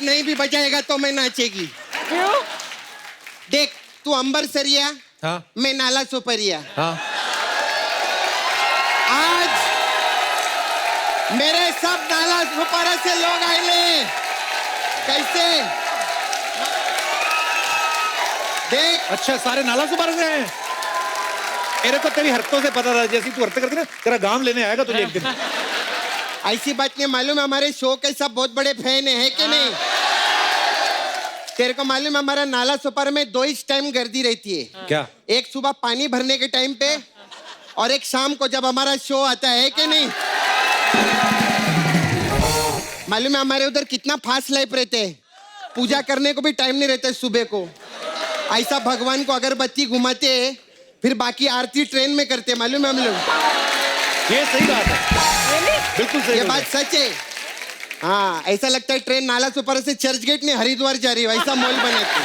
Music नहीं भी बजाएगा तो मैं नाचेगी। क्यों? देख तू अंबर सरिया, हाँ मैं नाला सुपरिया। हाँ आज मेरे सब नाला सुपरा से लोग आए। कैसे देख? अच्छा सारे नाला सुपारा से हैं। मेरे को तेरी हरकतों से पता था, जैसी तू हरकत करती ना तेरा गांव लेने आएगा तुझे एक दिन। ऐसी बात नहीं मालूम है, हमारे शो के सब बहुत बड़े फैन है कि नहीं? तेरे को मालूम है हमारा नाला सुपर में 2 ही टाइम गर्दी रहती है। क्या? एक सुबह पानी भरने के टाइम पे और एक शाम को जब हमारा शो आता है कि नहीं? मालूम है हमारे उधर कितना फास्ट लाइफ रहते हैं, पूजा करने को भी टाइम नहीं रहता है सुबह को। ऐसा भगवान को अगरबत्ती घुमाते हैं, फिर बाकी आरती ट्रेन में करते हैं, मालूम है हम लोग। ये सही बात है, बिल्कुल सही। ये बात सच है। हाँ ऐसा लगता है ट्रेन नाला सुपर से चर्च गेट ने हरिद्वार जा रही है, वैसा मॉल बनाते।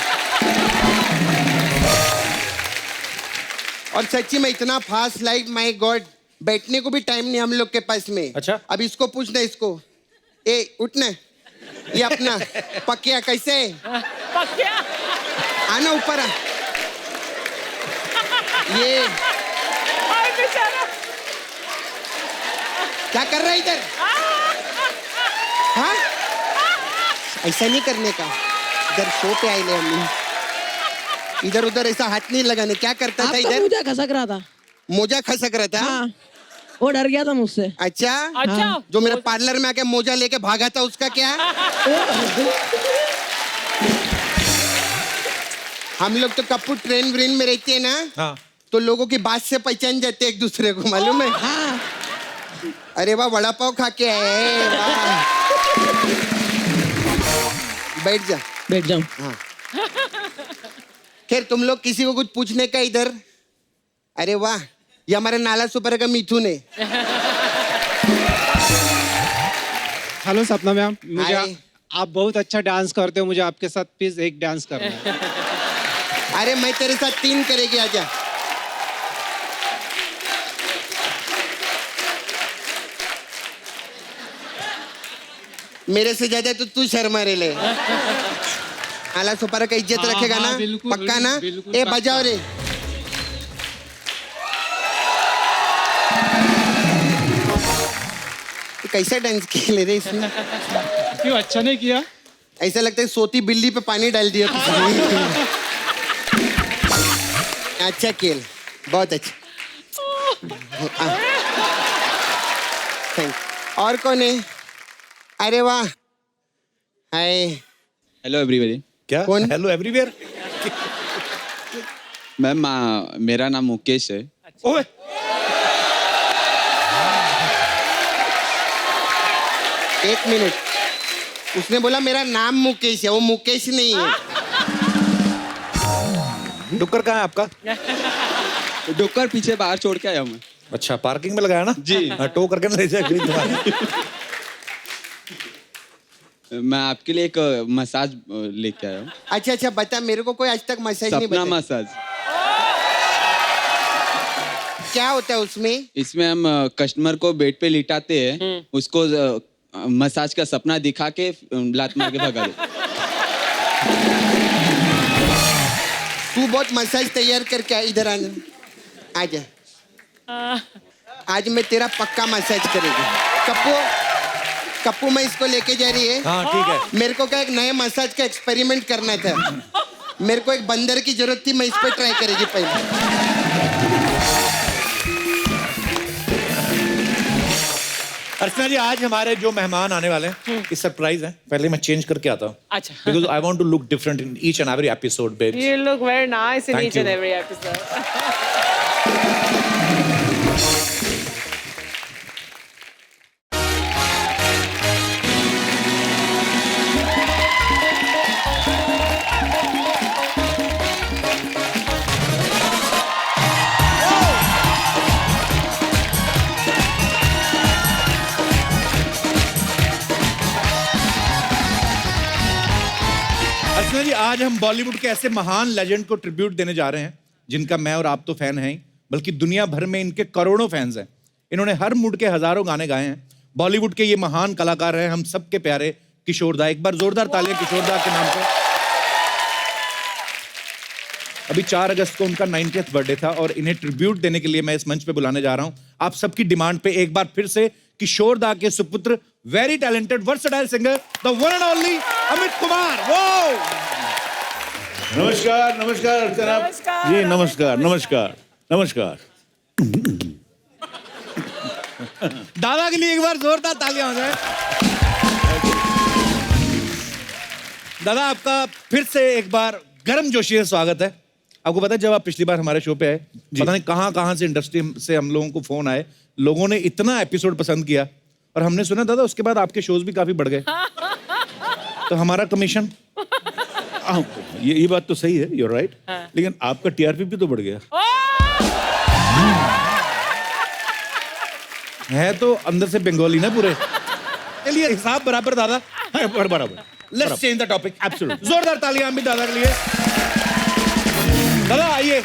और सच्ची में इतना फास्ट लाइफ, माय गॉड, बैठने को भी टाइम नहीं हम लोग के पास में। अच्छा अब इसको पूछना, इसको ए उठना, ये अपना पकिया कैसे? पक्या? आना ऊपर आ। ये हाय बेचारा। क्या कर रहा है इधर? हाँ ऐसा नहीं करने का, इधर शो पे आए ले हम। इधर उधर ऐसा हाथ नहीं लगाने। क्या करता था इधर? मोजा खसक रहा था। मोजा खसक रहा था? हाँ, वो डर गया था मुझसे। अच्छा अच्छा जो मेरे पार्लर में आके मोजा लेके भागा था उसका क्या? हम लोग तो कपूर ट्रेन व्रेन में रहते हैं ना, हाँ तो लोगों की बात से पहचान जाते एक दूसरे को, मालूम है? हाँ। अरे वाह वड़ा पाव खा के आए, वाह। बैठ जा। बैठ जाओ। हाँ खैर तुम लोग किसी को कुछ पूछने का इधर? अरे वाह, ये हमारे नाला सुपर का मिथुन है। हेलो सपना मैम, मुझे हाय। आप बहुत अच्छा डांस करते हो, मुझे आपके साथ प्लीज एक डांस करना है। अरे मैं तेरे साथ 3 करेगी, आजा। मेरे से ज्यादा तो तू शर्मा रे ले। नाला सुपर का इज्जत हाँ, रखेगा हाँ, ना? बिल्कुल, पक्का ना? बिल्कुल ए पक्का। बजाओ रे। कैसा डांस खेले रे इसमें? क्यों अच्छा नहीं किया? ऐसा लगता है सोती बिल्ली पे पानी डाल दिया तुमने। अच्छा खेल, बहुत अच्छा। थैंक। और कौन है? अरे वाह, हाय। Hello everybody. क्या? कौन? Hello everywhere. मैम मेरा नाम मुकेश है। ओए एक मिनट, उसने बोला मेरा नाम मुकेश है, वो मुकेश नहीं है। डुक्कर कहाँ है आपका? डुक्कर पीछे बाहर छोड़ के आया हूँ मैं। अच्छा पार्किंग में लगाया ना जी। हाँ, टो करके ना ले जाए। मैं आपके लिए एक मसाज लेके आया हूँ। अच्छा अच्छा बता, मेरे को कोई आज तक मसाज नहीं सपना बताया। मसाज। क्या होता है उसमें? इसमें हम कस्टमर को बेड पे लिटाते हैं, उसको मसाज का सपना दिखा के लात मार के भगा देते। तू बहुत मसाज तैयार करके आ, इधर आना, आजा। आज मैं तेरा पक्का मसाज करेगी। कप्पू, कप्पू मैं इसको लेके जा रही है। हाँ ठीक है। मेरे को क्या एक नए मसाज का एक्सपेरिमेंट करना था। मेरे को एक बंदर की जरूरत थी, मैं इस पे ट्राई करेगी पहले। अर्चना जी आज हमारे जो मेहमान आने वाले हैं ये सरप्राइज है, पहले मैं चेंज करके आता हूँ। अच्छा। Because I want to look different in each and every episode babes. You look very nice in Thank each and you. every episode. अर्चना जी आज हम बॉलीवुड के ऐसे महान लेजेंड को ट्रिब्यूट देने जा रहे हैं जिनका मैं और आप तो फैन हैं ही, बल्कि दुनिया भर में इनके करोड़ों फैंस हैं। इन्होंने हर मूड के हजारों गाने गाए हैं। बॉलीवुड के ये महान कलाकार हैं हम सबके प्यारे किशोर दा। एक बार जोरदार तालियां किशोर दा के नाम पे। अभी 4 अगस्त को उनका 90th बर्थडे था और इन्हें ट्रिब्यूट देने के लिए मैं इस मंच पे बुलाने जा रहा हूं आप सबकी डिमांड पे एक बार फिर से किशोर दा के सुपुत्र, very talented versatile singer, the one and only Amit Kumar. वो नमस्कार नमस्कार अर्चना नमस्कार, जी, नमस्कार नमस्कार नमस्कार। दादा के लिए एक बार जोरदार तालियां हो जाए। दादा आपका फिर से एक बार गर्म जोशी से स्वागत है। आपको पता है जब आप पिछली बार हमारे शो पे आए, पता नहीं कहां से इंडस्ट्री से हम लोगों को फोन आए, लोगों ने इतना एपिसोड पसंद किया और हमने सुना दादा उसके बाद आपके शोज भी काफी बढ़ गए। तो हमारा कमीशन ये बात तो सही है, यूर राइट, लेकिन आपका टीआरपी भी तो बढ़ गया। है तो अंदर से बंगाली ना पूरे। चलिए हिसाब बराबर दादा। बराबर। Let's change the topic. Absolutely. जोरदार तालियां भी दादा के लिए। दादा आइए।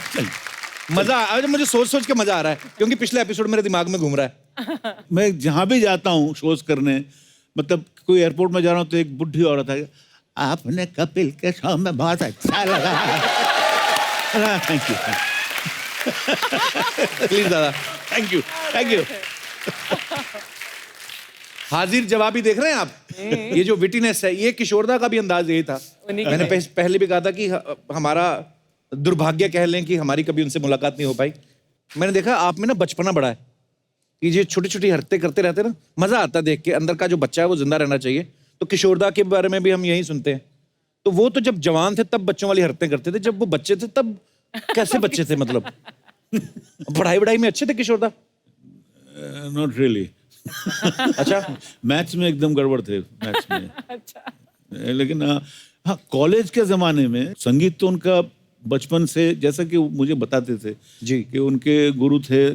मजा आज मुझे सोच के मजा आ रहा है क्योंकि पिछले एपिसोड मेरे दिमाग में घूम रहा है। मैं जहां भी जाता हूँ शोज करने, मतलब कोई एयरपोर्ट में जा रहा हूँ तो एक बुढ़ी औरत है, आपने कपिल के शो में बहुत अच्छा लगा। थैंक यू प्लीज दादा। Thank you thank you. हाजिर जवाबी देख रहे हैं आप? ये जो विटीनेस है, ये किशोरदा का भी अंदाज यही था। मैंने पहले भी कहा था कि हमारा दुर्भाग्य कह लें कि हमारी कभी उनसे मुलाकात नहीं हो पाई। मैंने देखा आप में ना बचपना बड़ा है, कि ये छोटी छोटी हरकतें करते रहते ना, मजा आता है देख के। अंदर का जो बच्चा है वो जिंदा रहना चाहिए। तो किशोरदा के बारे में भी हम यही सुनते हैं। तो वो तो जब जवान थे तब बच्चों वाली हरकतें करते थे, जब वो बच्चे थे तब कैसे बच्चे थे? मतलब पढ़ाई में अच्छे थे किशोरदा? Not really. अच्छा। मैथ्स में एकदम गड़बड़ थे, मैथ्स में। लेकिन हाँ, कॉलेज के जमाने में संगीत तो उनका बचपन से, जैसा कि मुझे बताते थे जी, कि उनके गुरु थे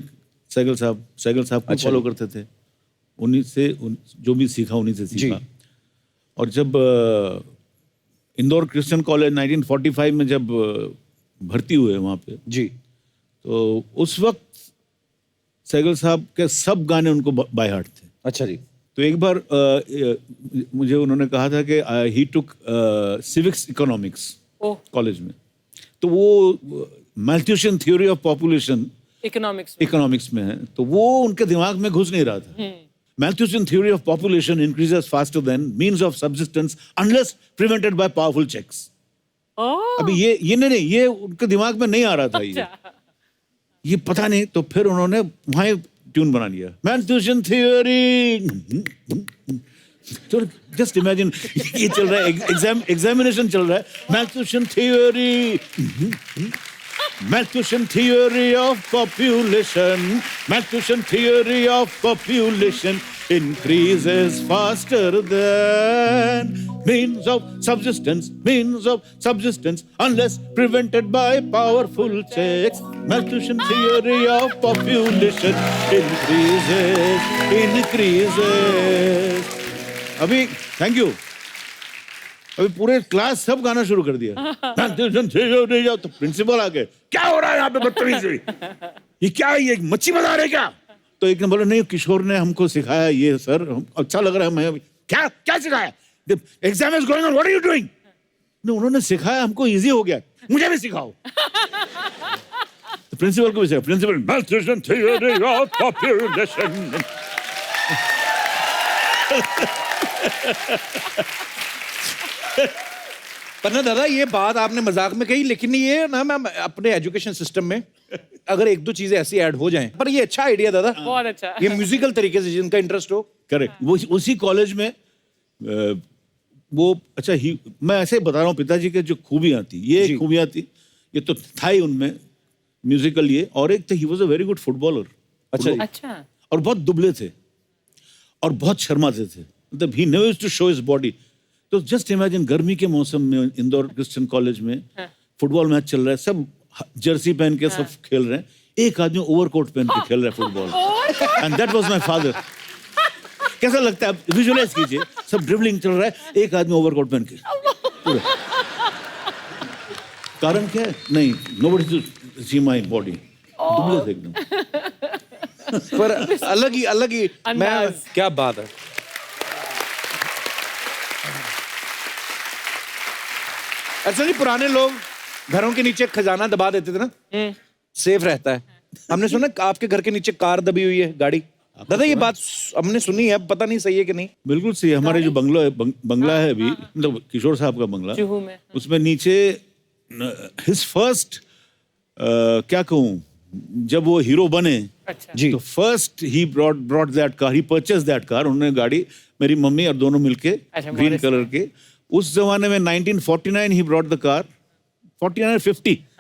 सैगल साहब को अच्छा फॉलो करते थे। उन्हीं से जो भी सीखा उन्हीं से सीखा। और जब इंदौर क्रिश्चियन कॉलेज 1945 में जब भर्ती हुए वहाँ पे जी, तो उस वक्त सैगल साहब के सब गाने उनको बाय हार्ट थे। अच्छा जी। तो एक बार मुझे उन्होंने कहा था कि ही टुक सिविक्स इकोनॉमिक्स कॉलेज में, तो वो मैल्थ्यूशियन थ्योरी ऑफ पॉपुलेशन इकोनॉमिक्स में है, तो वो उनके दिमाग में घुस नहीं रहा था। Malthusian theory of population increases faster than means of subsistence unless prevented by powerful checks. अभी ये नहीं, ये उनके दिमाग में नहीं आ रहा था। ये पता नहीं, तो फिर उन्होंने वहां ट्यून बना लिया, मैल्थ्यूशियन थ्योरी। तो जस्ट इमेजिन, ये चल रहा है, एग्जामिनेशन चल रहा है, मैल्थ्यूशियन theory, Malthusian theory of population, Malthusian theory of population increases faster than means of subsistence unless prevented by powerful checks. Malthusian theory of population increases. अभी थैंक यू। अभी पूरे क्लास सब गाना शुरू कर दिया। तो प्रिंसिपल आ गए, क्या हो रहा है यहाँ पे बदतमीजी? ये क्या है, ये मच्छी बना रहे क्या? तो एक ने बोला, नहीं किशोर ने हमको सिखाया ये सर, अच्छा लग रहा है। मैं क्या क्या सिखाया? Exam is going on, what are you doing? उन्होंने सिखाया, हमको इजी हो गया, मुझे भी सिखाओ। तो प्रिंसिपल को भी सिखाया, प्रिंसिपल मैल्थ्यूशियन थ्योरी ऑफ पॉपुलेशन। पर ना दादा, ये बात आपने मजाक में कही, लेकिन ये ना मैं अपने एजुकेशन सिस्टम में अगर एक दो चीजें ऐसी ऐड हो जाएं, पर ये अच्छा आइडिया दादा, बहुत अच्छा। ये म्यूजिकल तरीके से जिनका इंटरेस्ट हो। करेक्ट। वो उसी कॉलेज में वो अच्छा ही, मैं ऐसे बता रहा हूँ पिताजी के जो खूबियां थी, ये खूबियां थी, ये तो था ही उनमें म्यूजिकल ये, और एक था he was a very good footballer. अच्छा। और बहुत दुबले थे और बहुत शर्माते थे, मतलब he never used to show his body. तो जस्ट इमेजिन, गर्मी के मौसम में इंदौर क्रिश्चियन कॉलेज में फुटबॉल मैच चल रहा है, सब जर्सी पहन के सब खेल रहे हैं, एक आदमी ओवरकोट पहन के खेल रहा है football, and that was my father. कैसा लगता है, आप विजुअलाइज कीजिए, सब ड्रिबलिंग चल रहा है, एक आदमी ओवरकोट पहन के पूरे। कारण क्या है? नहीं, nobody to see my body, दुबले थे एकदम। पर अलग ही मैं, क्या बात है। ऐसा नहीं, पुराने लोग घरों के नीचे खजाना दबा देते थे ना, सेफ रहता है। हमने सुना आपके घर के नीचे कार दबी हुई है, गाड़ी। दादा ये बात हमने सुनी है, पता नहीं सही है कि नहीं। बिल्कुल सही है। हमारे जो बंगला है अभी, मतलब किशोर साहब का बंगला, जुहू में। उसमें नीचे हिज फर्स्ट क्या कहूँ, जब वो हीरो बने अच्छा। जी। तो first he brought that car, he purchase that car. उन्होंने गाड़ी, मेरी मम्मी और दोनों मिलके, अच्छा, ग्रीन मॉडल कलर के। उस जमाने में 1949 ही ब्रॉट द कार, 49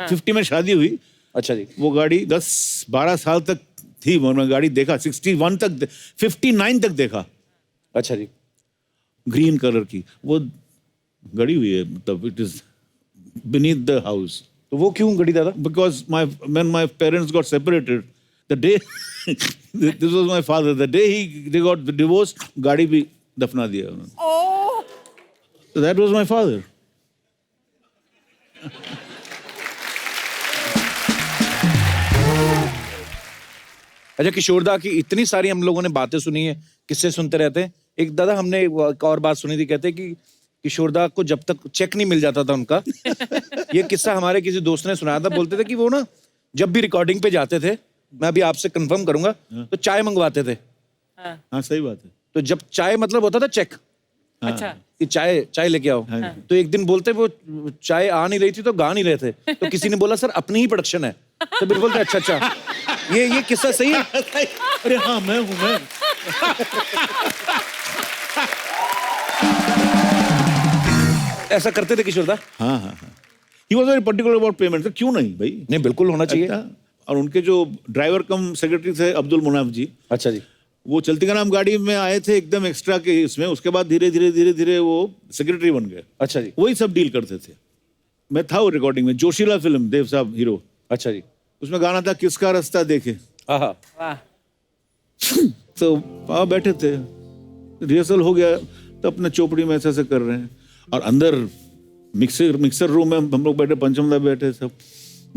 50 में शादी हुई। अच्छा जी। वो गाड़ी 10-12 साल तक थी, मैंने गाड़ी देखा, 61 तक, 59 तक देखा, अच्छा जी। ग्रीन कलर की वो गड़ी हुई है, मतलब it is beneath the house. तो वो क्यों गड़ी दादा? Because when my parents got separated, the day this was my father, the day they got divorced, गाड़ी भी दफना दिया उन्होंने। Oh. So that was my father. अच्छा, किशोरदा की इतनी सारी हम लोगों ने बातें सुनी है, किस्से सुनते रहते हैं। एक दादा हमने एक और बात सुनी थी, कहते कि किशोरदा को जब तक चेक नहीं मिल जाता था उनका ये किस्सा हमारे किसी दोस्त ने सुनाया था। बोलते थे कि वो ना जब भी रिकॉर्डिंग पे जाते थे, मैं अभी आपसे कंफर्म करूंगा, तो चाय मंगवाते थे। हाँ सही बात है। तो जब चाय मतलब होता था चेक, अच्छा। कि चाय लेके आओ। तो एक दिन बोलते वो चाय आ नहीं रही थी तो गा नहीं रहे थे, तो किसी ने बोला सर अपनी ही प्रोडक्शन है। तो बिल्कुल बोलते अच्छा ये किस्सा सही है। अरे हाँ मैं हूँ मैं। ऐसा करते थे किशोरदा? हाँ हाँ हाँ। He was very particular about payment. क्यों नहीं भाई? नहीं, बिल्कुल होना चाहिए। और उनके जो ड्राइवर कम सेक्रेटरी थे अब्दुल मुनाफ जी, अच्छा जी। वो चलती का नाम गाड़ी में आए थे एकदम एक्स्ट्रा के इसमें, उसके बाद धीरे धीरे वो सेक्रेटरी बन गए। अच्छा जी। वही सब डील करते थे। मैं था वो रिकॉर्डिंग में, जोशीला फिल्म, देव साहब हीरो। अच्छा जी। उसमें गाना था किसका रास्ता देखे। आहा। वाह। तो वहाँ बैठे थे, रिहर्सल हो गया, तो अपने चोपड़ी में ऐसे कर रहे हैं, और अंदर मिक्सर रूम में हम लोग बैठे, पंचमदा बैठे सब।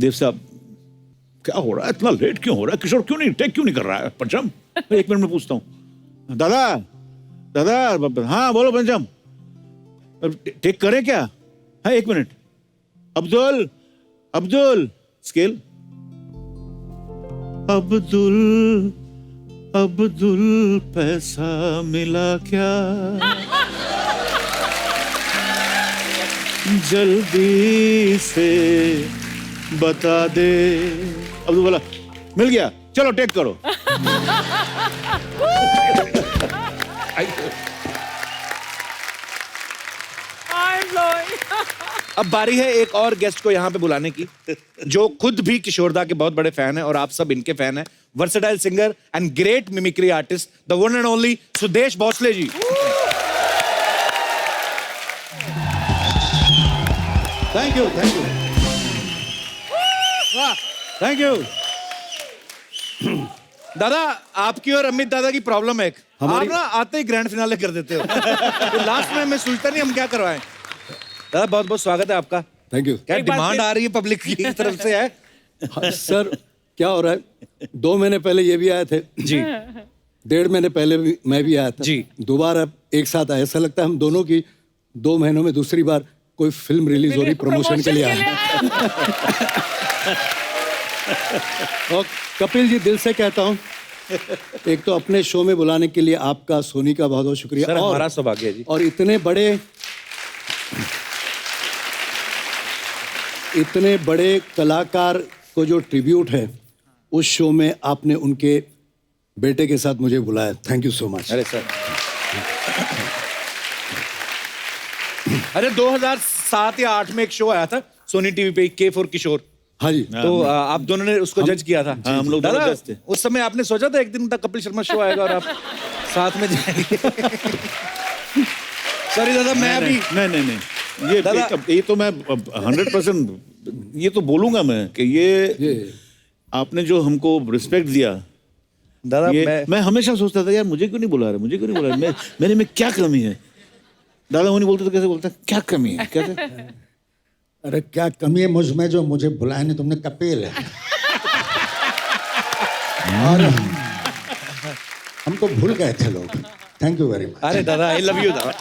देव साहब क्या हो रहा है, इतना लेट क्यों हो रहा है, किशोर क्यों नहीं टेक क्यों नहीं कर रहा है पंचम? मैं 1 मिनट में पूछता हूँ। दादा हाँ बोलो पंचम, टेक करें क्या? हाँ 1 मिनट। अब्दुल स्केल। अब्दुल पैसा मिला क्या? जल्दी से बता दे। अब्दुल बोला मिल गया, चलो टेक करो। अब बारी है एक और गेस्ट को यहाँ पे बुलाने की, जो खुद भी किशोरदा के बहुत बड़े फैन है और आप सब इनके फैन है। Versatile singer and great mimicry artist, the one and only Sudesh Bhosle ji. Thank you दादा, आपकी और अमित दादा की प्रॉब्लम है एक, आप ना आते ही ग्रैंड फिनाले कर देते हो। तो लास्ट में मैं सोचता नहीं हम क्या करवाएं। दादा बहुत बहुत स्वागत है आपका। Thank you. क्या डिमांड आ रही है पब्लिक की तरफ से है? हाँ, सर क्या हो रहा है, 2 महीने पहले ये भी आए थे जी, 1.5 महीने पहले भी मैं भी आया था जी। दोबारा एक साथ आए। ऐसा लगता है हम दोनों की 2 महीनों में दूसरी बार कोई फिल्म रिलीज हो रही, प्रमोशन के लिए आए। और कपिल जी, दिल से कहता हूँ, एक तो अपने शो में बुलाने के लिए आपका, सोनी का बहुत बहुत शुक्रिया। सर हमारा सौभाग्य है जी। और इतने बड़े कलाकार को जो ट्रिब्यूट है, उस शो में आपने उनके बेटे के साथ मुझे बुलाया। Thank you so much. अरे सर, अरे 2007 या 8 में एक शो आया था सोनी टीवी पे, के फॉर किशोर। हाँ जी। तो आप दोनों ने उसको जज किया था। हाँ, हम लोग दादा, दोनों जज थे। उस समय आपने सोचा था एक दिन तक कपिल शर्मा शो आएगा और आप साथ में जाएंगे? सॉरी दादा, मैं अभी नहीं दादा, ये तो मैं 100% ये तो बोलूंगा मैं कि ये आपने जो हमको रिस्पेक्ट दिया दादा, मैं हमेशा सोचता था यार मुझे क्यों नहीं बुला रहे, मेरे में क्या कमी है। दादा वो नहीं बोलते तो कैसे बोलता, क्या कमी है कैसे? अरे क्या कमी है मुझ में जो मुझे बुलाया नहीं तुमने? कपिल है। और हमको भूल गए थे लोग। Thank you very much. अरे दादा, आई लव यू दादा।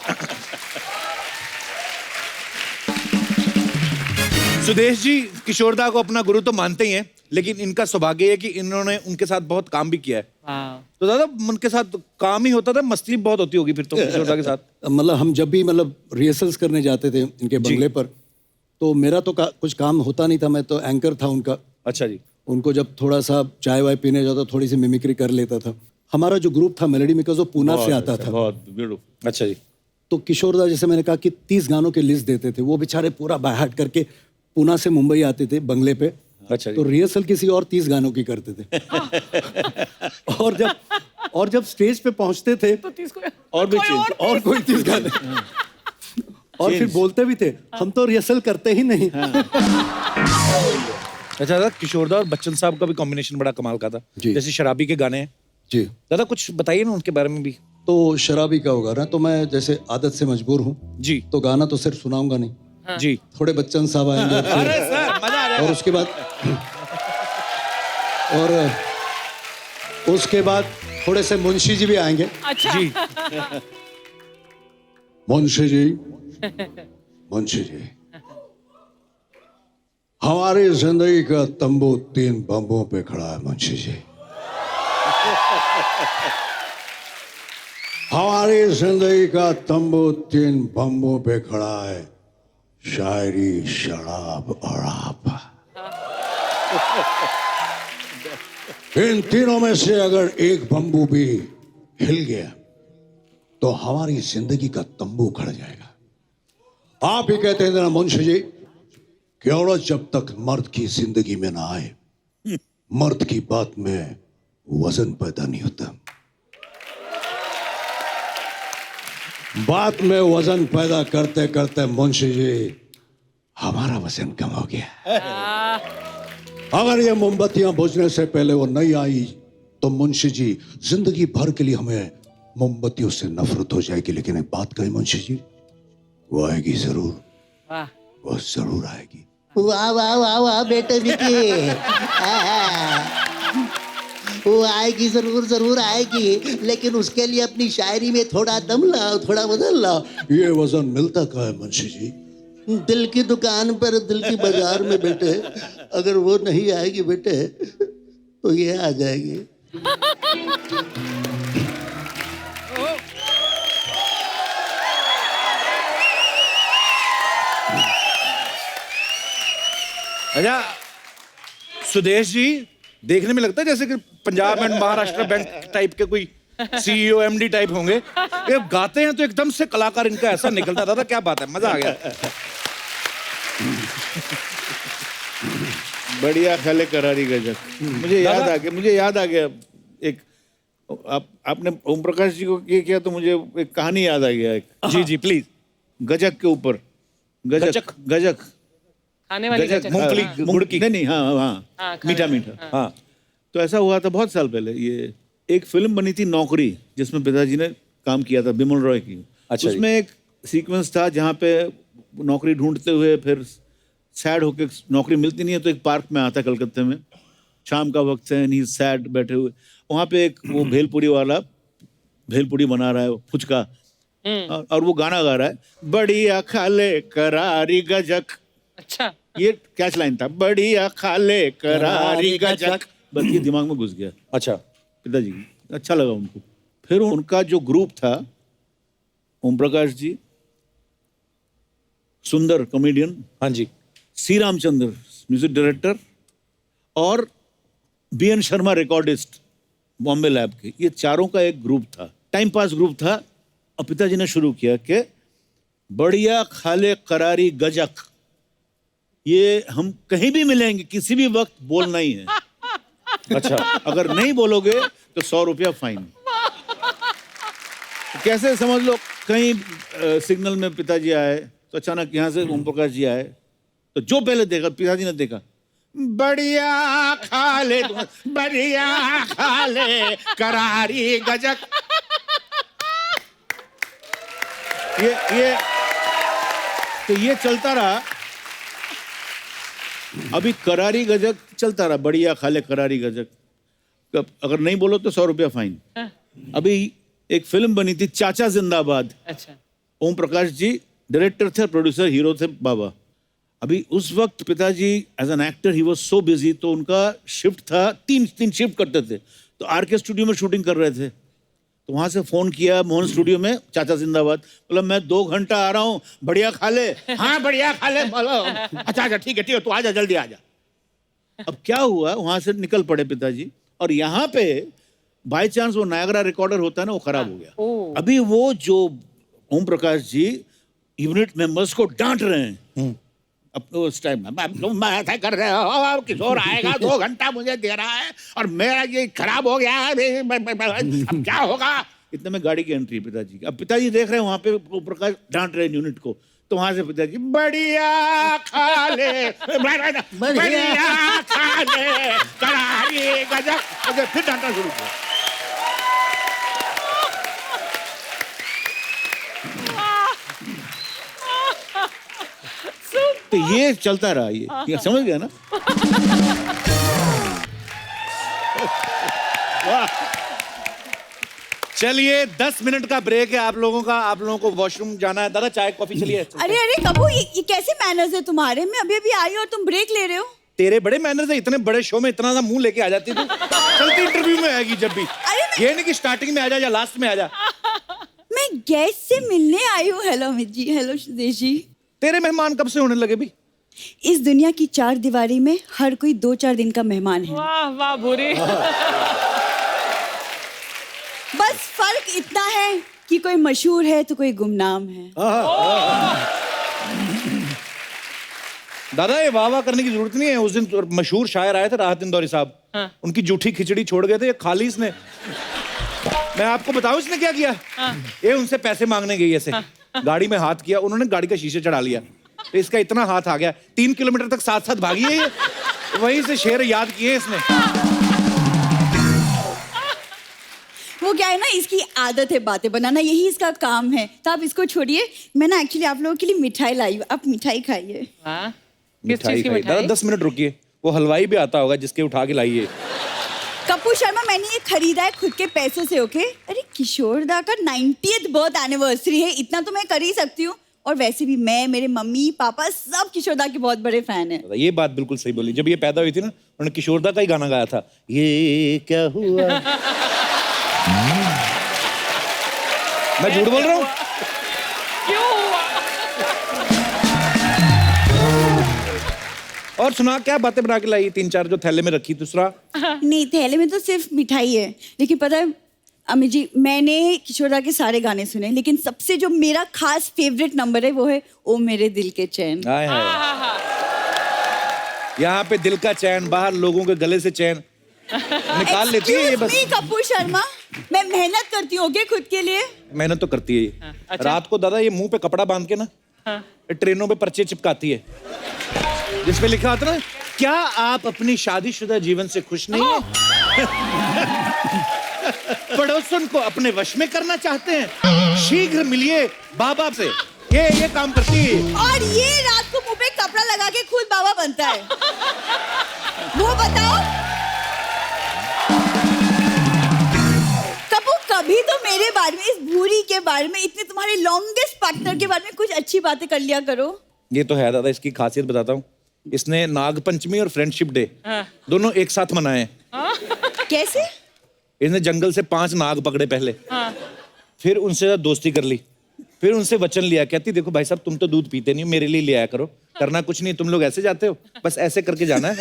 सुदेश जी किशोरदा को अपना गुरु तो मानते ही हैं, लेकिन इनका सौभाग्य है कि इन्होंने उनके साथ बहुत काम भी किया है। हाँ। तो दादा उनके साथ काम ही होता था, मस्ती बहुत होती होगी फिर तो किशोरदा के साथ। मतलब हम जब भी मतलब रिहर्सल्स करने जाते थे इनके बंगले पर, तो मेरा तो कुछ काम होता नहीं था, मैं तो एंकर था उनका। अच्छा जी। उनको जब थोड़ा सा चाय वाय पीने जाता थोड़ी सी मिमिक्री कर लेता था। हमारा जो ग्रुप था मेलोडी मेकर्स वो पूना से आता था। बहुत ब्यूटीफुल। अच्छा जी। तो किशोरदा जैसे मैंने कहा कि 30 गानों की लिस्ट देते थे, वो बेचारे पूरा बाय हार्ट करके पूना से मुंबई आते थे बंगले पे। अच्छा जी। तो रिहर्सल किसी और 30 गानों की करते थे। और जब स्टेज पे पहुंचते थे तो 30 को और भी चेंज और कोई 30 गाने और फिर बोलते भी थे हम तो रिहर्सल करते ही नहीं। अच्छा दादा, किशोरदा और बच्चन साहब का भी कॉम्बिनेशन बड़ा कमाल का था। जी। जैसे शराबी के गाने हैं। जी। दादा कुछ बताइए ना उनके बारे में भी। तो शराबी का होगा ना, तो मैं जैसे आदत से मजबूर हूँ जी। तो गाना तो सिर्फ सुनाऊंगा नहीं। जी। थोड़े बच्चन साहब आएंगे अरे सर मजा आ और उसके बाद थोड़े से मुंशी जी भी आएंगे। अच्छा जी। मुंशी जी, मुंशी जी, हमारी जिंदगी का तंबू 3 बम्बों पे खड़ा है मुंशी जी। हमारी जिंदगी का तंबू 3 बम्बों पे खड़ा है, शायरी, शराब और आप। इन तीनों में से अगर एक बम्बू भी हिल गया तो हमारी जिंदगी का तंबू खड़ जाएगा। आप ही कहते हैं ना मुंशी जी कि औरत जब तक मर्द की जिंदगी में ना आए, मर्द की बात में वजन पैदा नहीं होता। बात में वजन पैदा करते करते मुंशी जी हमारा वजन कम हो गया। अगर ये मोमबत्तियां बुझने से पहले वो नहीं आई तो मुंशी जी जिंदगी भर के लिए हमें मोमबत्तियों से नफरत हो जाएगी। लेकिन एक बात कही मुंशी जी, वो आएगी जरूर, वो जरूर आएगी। वाह वाह वाह वाह बेटे विकी, वो आएगी, जरूर जरूर आएगी, लेकिन उसके लिए अपनी शायरी में थोड़ा दम लाओ, थोड़ा बदल लाओ। ये वजन मिलता कहाँ है मुंशी जी? दिल की दुकान पर, दिल की बाजार में बेटे, अगर वो नहीं आएगी बेटे तो ये आ जाएगी। अच्छा सुदेश जी, देखने में लगता है जैसे कि Punjab and Maharashtra bank type के कोई सीईओ एमडी टाइप होंगे। ये गाते हैं तो एकदम से कलाकार इनका ऐसा निकलता था। क्या बात है, मजा आ गया। बढ़िया खले करारी गजक। मुझे याद आ गया एक, आपने ओम प्रकाश जी को ये किया तो मुझे एक कहानी याद आ गया एक। जी जी प्लीज। गजक के ऊपर, गजक खाने वाली गजक, मूंगफली, गुड़ की। नहीं, हाँ, मीठा। हाँ, तो ऐसा हुआ था बहुत साल पहले। ये एक फिल्म बनी थी नौकरी, जिसमें पिताजी ने काम किया था, बिमल रॉय की। अच्छा। उसमें एक सीक्वेंस था जहाँ पे नौकरी ढूंढते हुए फिर सैड होके नौकरी मिलती नहीं है तो एक पार्क में आता है कलकत्ते में, शाम का वक्त है, नहीं सैड बैठे हुए, वहाँ पे एक वो भेलपुरी वाला भेलपुरी बना रहा है, फुचका, और वो गाना गा रहा है, बढ़िया खाले करारी गजक। अच्छा, ये कैच लाइन था, बढ़िया खाले करारी गजक। बस ये दिमाग में घुस गया। अच्छा। पिताजी अच्छा लगा उनको। फिर उनका जो ग्रुप था, ओम प्रकाश जी, सुंदर कॉमेडियन, हाँ जी, सी रामचंद्र म्यूजिक डायरेक्टर, और BN Sharma recordist Bombay lab के, ये चारों का एक ग्रुप था, टाइम पास ग्रुप था। और पिताजी ने शुरू किया कि बढ़िया खाले करारी गजक, ये हम कहीं भी मिलेंगे, किसी भी वक्त बोलना ही है। अच्छा। अगर नहीं बोलोगे तो 100 रुपया फाइन। कैसे समझ लो, कहीं सिग्नल में पिताजी आए तो अचानक यहाँ से ओम प्रकाश जी आए तो जो पहले देखा, पिताजी ने देखा, बढ़िया खाले करारी गजक। ये चलता रहा। अभी करारी गजक चलता रहा, बढ़िया खाले करारी गजक। अगर नहीं बोलो तो 100 रुपया फाइन। अभी एक फिल्म बनी थी चाचा जिंदाबाद। अच्छा। ओम प्रकाश जी डायरेक्टर थे, प्रोड्यूसर हीरो थे बाबा। अभी उस वक्त पिताजी as an actor he was so busy, तो उनका शिफ्ट था, तीन शिफ्ट करते थे, तो आरके स्टूडियो में शूटिंग कर रहे थे। तो वहां से फोन किया मोहन स्टूडियो में, चाचा जिंदाबाद, बोला मैं 2 घंटा आ रहा हूँ, बढ़िया खा ले। हाँ बढ़िया खा ले, बोलो अच्छा ठीक है तू आजा, जल्दी आजा। अब क्या हुआ, वहां से निकल पड़े पिताजी, और यहाँ पे बाय चांस वो नायगरा रिकॉर्डर होता है ना, वो खराब हो गया। अभी वो जो ओम प्रकाश जी यूनिट मेंबर्स को डांट रहे हैं अपने उस टाइम में, तुम ऐसा कर रहे हो, किशोर आएगा 2 घंटा मुझे दे रहा है और मेरा ये खराब हो गया है, अब क्या होगा। इतने में गाड़ी की एंट्री पिताजी की। अब पिताजी देख रहे हैं वहां पे ओम प्रकाश डांट रहे हैं यूनिट को, तो वहां से पिताजी बढ़िया खा ले, बढ़िया खा ले, करारी गजब, फिर डांटना शुरू किया। तो ये चलता रहा, ये समझ गया ना। चलिए 10 मिनट का ब्रेक है आप लोगों का, आप लोगों को वॉशरूम जाना है। दादा चाय कॉफी चलिए। अरे कबू, ये कैसे मैनर्स है तुम्हारे? मैं अभी आई और तुम ब्रेक ले रहे हो। तेरे बड़े मैनर्स है, इतने बड़े शो में इतना सा मुंह लेके आ जाती तू। चलती इंटरव्यू में आएगी जब भी, ये नहीं कि स्टार्टिंग में आ जा या लास्ट में आ जा। मैं गेस्ट से मिलने आई हूँ। Hello Amit ji, hello Sudesh ji. तेरे मेहमान कब से होने लगे भी? इस दुनिया की 4 दीवारी में हर कोई 2-4 दिन का मेहमान है। वाह वाह भूरी। बस फर्क इतना है कि कोई मशहूर है तो कोई गुमनाम है। दादा ये वाह वाह करने की जरूरत नहीं है। उस दिन मशहूर शायर आए थे राहत इंदौरी साहब, उनकी जूठी खिचड़ी छोड़ गए थे, ये खाली इसने। मैं आपको बताऊं इसने क्या किया? ये उनसे पैसे मांगने गई ऐसे, गाड़ी में हाथ किया, उन्होंने गाड़ी का शीशे चढ़ा लिया, तो इसका इतना हाथ आ गया, 3 किलोमीटर तक साथ साथ भागी है ये। वहीं से शेर याद किए इसने। वो क्या है ना, इसकी आदत है बातें बनाना, यही इसका काम है। तो आप इसको छोड़िए, मैं ना एक्चुअली आप लोगों के लिए मिठाई लाई हूँ, आप मिठाई खाइए। किस चीज की मिठाई? दादा 10 मिनट रुकिए, वो हलवाई भी आता होगा जिसके उठा के लाइए। कपूर शर्मा, मैंने ये खरीदा है खुद के पैसों से, ओके? अरे किशोर दा का 90th बर्थ एनिवर्सरी है, इतना तो मैं कर ही सकती हूँ। और वैसे भी मैं, मेरे मम्मी पापा सब किशोर दा के बहुत बड़े फैन हैं। ये बात बिल्कुल सही बोली। जब ये पैदा हुई थी ना, उन्होंने किशोर दा का ही गाना गाया था, ये क्या हुआ। मैं झूठ बोल रहा हूँ? क्यों हुआ? और सुना, क्या बातें बना के लाई? 3-4 जो थैले में रखी, दूसरा नहीं, थैले में तो सिर्फ मिठाई है। लेकिन पता है अमित जी, मैंने किशोर दा के सारे गाने सुने, लेकिन सबसे जो मेरा खास फेवरेट नंबर है वो है ओ मेरे दिल के चैन। यहाँ पे दिल का चैन, बाहर लोगों के गले से चैन निकाल लेती है ये बस। कपूर शर्मा, मैं मेहनत करती हूँ खुद के लिए। मेहनत तो करती है ये। रात को दादा ये मुंह पे कपड़ा बांध के ना ट्रेनों पे पर्चे चिपकाती है, जिसपे लिखा होता ना, क्या आप अपनी शादीशुदा जीवन से खुश नहीं हैं? पड़ोसन को अपने वश में करना चाहते हैं? शीघ्र मिलिए बाबा से। ये काम करती है। और ये रात को मुंह पे कपड़ा लगा के खुद बाबा बनता है। वो बताओ कपूर, कभी तो मेरे बारे में, इस भूरी के बारे में, इतने तुम्हारे लॉन्गेस्ट पार्टनर के बारे में कुछ अच्छी बातें कर लिया करो। ये तो है दादा, इसकी खासियत बताता हूँ। इसने नाग पंचमी और फ्रेंडशिप डे दोनों एक साथ मनाए हैं। कैसे? इसने जंगल से 5 नाग पकड़े पहले, फिर उनसे दोस्ती कर ली, फिर उनसे वचन लिया, कहती देखो भाई साहब तुम तो दूध पीते नहीं, मेरे लिए ले आया करो, करना कुछ नहीं, तुम लोग ऐसे जाते हो, बस ऐसे करके जाना है।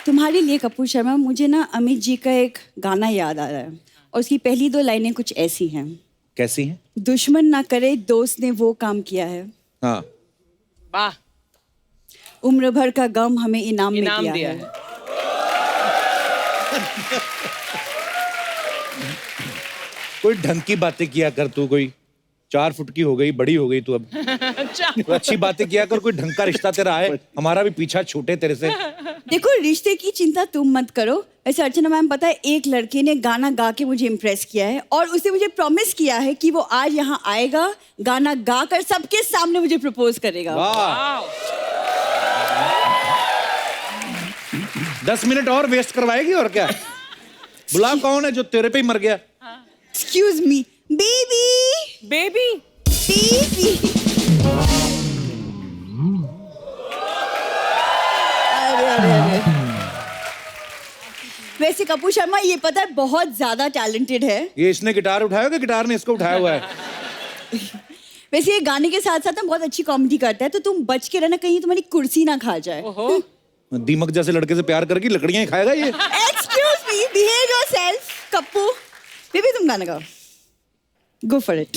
तुम्हारे लिए कपूर शर्मा, मुझे ना अमित जी का एक गाना याद आ रहा है, और उसकी पहली 2 लाइनें कुछ ऐसी हैं। कैसी हैं? दुश्मन ना करे दोस्त ने वो काम किया है, हाँ वाह, उम्र भर का गम हमें इनाम में दिया है। कोई ढंग की बातें किया कर तू, कोई 4 फुट की हो गई, बड़ी हो गई तू अब। तो अच्छी बातें किया कर, कोई ढंग का रिश्ता तेरा है, हमारा भी पीछा छूटे तेरे से। देखो रिश्ते की चिंता तुम मत करो। वैसे अर्चना मैम, पता है एक लड़के ने गाना गा के मुझे इम्प्रेस किया है, और उसने मुझे प्रॉमिस किया है कि वो आज यहाँ आएगा, गाना गा कर सबके सामने मुझे प्रपोज करेगा। 10 मिनट और वेस्ट करवाएगी और क्या? बुला कौन है जो तेरे पे ही मर गया? Excuse me, baby baby baby. अरे अरे अरे। वैसे कपूर शर्मा ये पता है बहुत ज्यादा टैलेंटेड है। ये इसने गिटार उठाया कि गिटार ने इसको उठाया हुआ है? वैसे ये गाने के साथ साथ ना बहुत अच्छी कॉमेडी करता है, तो तुम बच के रहना कहीं तुम्हारी कुर्सी ना खा जाए। ओहो दीमक जैसे लड़के से प्यार करके लकड़ियां ही खाएगा ये। Excuse me, behave yourself Kappu. Baby तुम गाना गाओ, गो फॉर इट।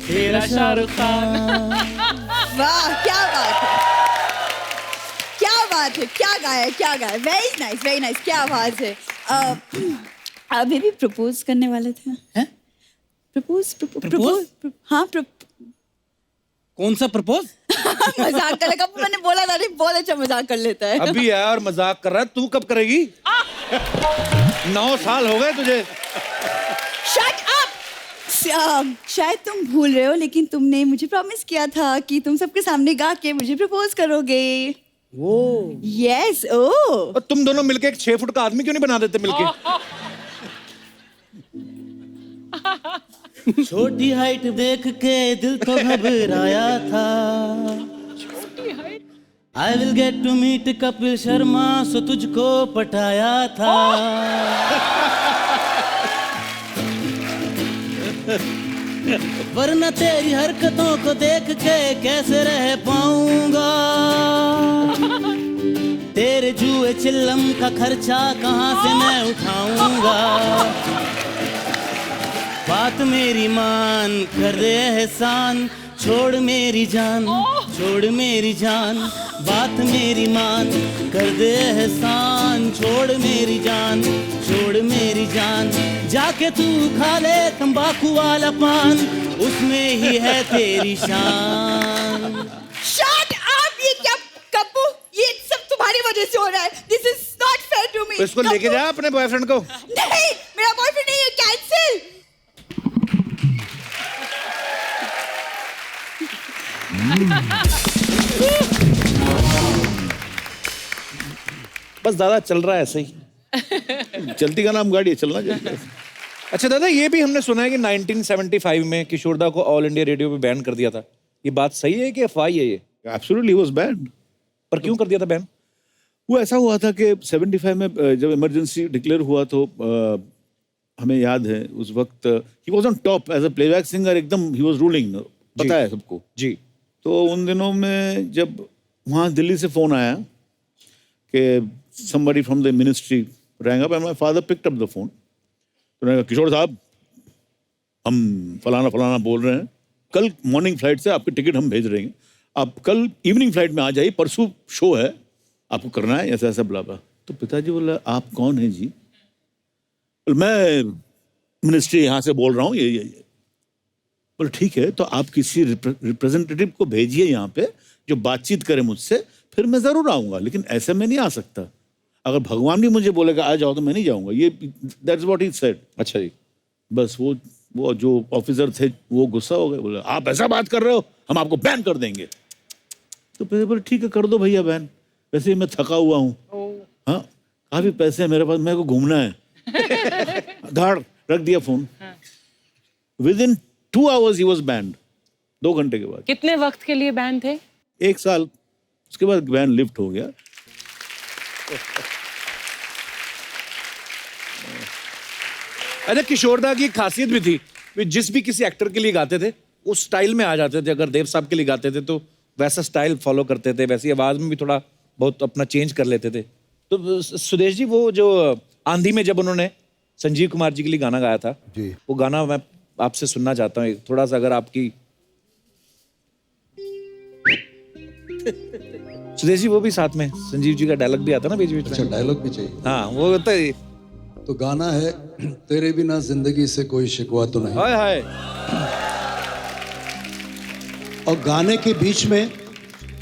तेरा शाहरुख खान। वाह क्या बात है, क्या बात है, क्या गाया, क्या गाया। वेरी नाइस, क्या आवाज है। अभी भी प्रपोज करने वाले थे। हैं? प्रपोज। हाँ कौन सा प्रपोज? मजाक कर रहा, मैंने बोला था नहीं, बहुत अच्छा मजाक कर लेता है। अभी यार मजाक कर रहा है, तू कब करेगी? 9 साल हो गए तुझे। Shut up. शायद तुम भूल रहे हो, लेकिन तुमने मुझे प्रॉमिस किया था कि तुम सबके सामने गा के मुझे प्रपोज करोगे। यस। ओ तुम दोनों मिलके एक 6 फुट का आदमी क्यों नहीं बना देते मिलके? छोटी हाइट देख के दिल तो घबराया था। I will get to meet Kapil Sharma, so तुझको पटाया था। वरना तेरी हरकतों को देख के कैसे रह पाऊंगा। तेरे जुए चिल्लम का खर्चा कहाँ से मैं उठाऊंगा। बात मेरी मान, कर दे एहसान, छोड़ मेरी जान, छोड़ मेरी जान। बात मेरी मान, कर दे एहसान, छोड़ मेरी जान, छोड़ मेरी जान। जाके तू खा ले तंबाकू वाला पान, उसमें ही है तेरी शान। Shut up. ये क्या कप्पू, ये सब तुम्हारी वजह से हो रहा है। This is not fair to me. इसको लेके जा अपने बॉयफ्रेंड को। नहीं, मेरा बॉयफ्रेंड नहीं है, कैंसिल। बस दादा चल रहा है ऐसे ही। चलती का नाम गाड़ी है, चलना चाहिए। अच्छा दादा, ये भी हमने सुना है कि 1975 में किशोरदा को ऑल इंडिया रेडियो पे बैन कर दिया था। ये बात सही है कि अफवाह है ये? Absolutely was bad. पर क्यों कर दिया था बैन? वो ऐसा हुआ था कि 75 में जब इमरजेंसी डिक्लेयर हुआ तो हमें याद है उस वक्त he was on top as a playback singer, एकदम ही वाज रूलिंग, पता है सबको जी। तो उन दिनों में जब वहाँ दिल्ली से फोन आया कि somebody from the ministry rang up and my father picked up the phone. तो उन्होंने कहा किशोर साहब, हम फलाना फलाना बोल रहे हैं, कल मॉर्निंग फ्लाइट से आपकी टिकट हम भेज रहे हैं, आप कल इवनिंग फ्लाइट में आ जाइए, परसों शो है, आपको करना है ऐसा ऐसा बुलावा। तो पिताजी बोला आप कौन हैं जी? मैं मिनिस्ट्री यहाँ से बोल रहा हूँ, ये बोले ठीक है, तो आप किसी रिप्रेजेंटेटिव को भेजिए यहाँ पे जो बातचीत करे मुझसे, फिर मैं जरूर आऊँगा, लेकिन ऐसे में नहीं आ सकता। अगर भगवान भी मुझे बोलेगा आ जाओ तो मैं नहीं जाऊँगा। ये दैट्स व्हाट ही सेड। अच्छा जी। बस वो जो ऑफिसर थे वो गुस्सा हो गए, बोले आप ऐसा बात कर रहे हो, हम आपको बैन कर देंगे। तो फिर बोले ठीक है कर दो भैया बैन, वैसे ही मैं थका हुआ हूँ, हाँ काफी पैसे हैं मेरे पास, मेरे को घूमना है। धाड़ रख दिया phone. With in 2 hours he was banned। 2 घंटे के बाद। कितने वक्त के लिए बैन थे? 1 साल, उसके बाद बैन लिफ्ट हो गया। अच्छा, किशोरदा की एक खासियत भी थी, वे जिस भी किसी एक्टर के लिए गाते थे उस स्टाइल में आ जाते थे। अगर देव साहब के लिए गाते थे तो वैसा स्टाइल फॉलो करते थे, वैसी आवाज में भी थोड़ा बहुत अपना चेंज कर लेते थे। तो सुदेश जी, वो जो आंधी में जब उन्होंने संजीव कुमार जी के लिए गाना गाया था जी, वो गाना मैं आपसे सुनना चाहता हूँ थोड़ा सा, अगर आपकी। सुदेश जी, वो भी साथ में संजीव जी का डायलॉग भी आता ना बीच बीच में। अच्छा, डायलॉग भी चाहिए? हाँ, वो होता है। तो गाना है तेरे बिना जिंदगी से कोई शिकवा तो नहीं। हाय हाय। और गाने के बीच में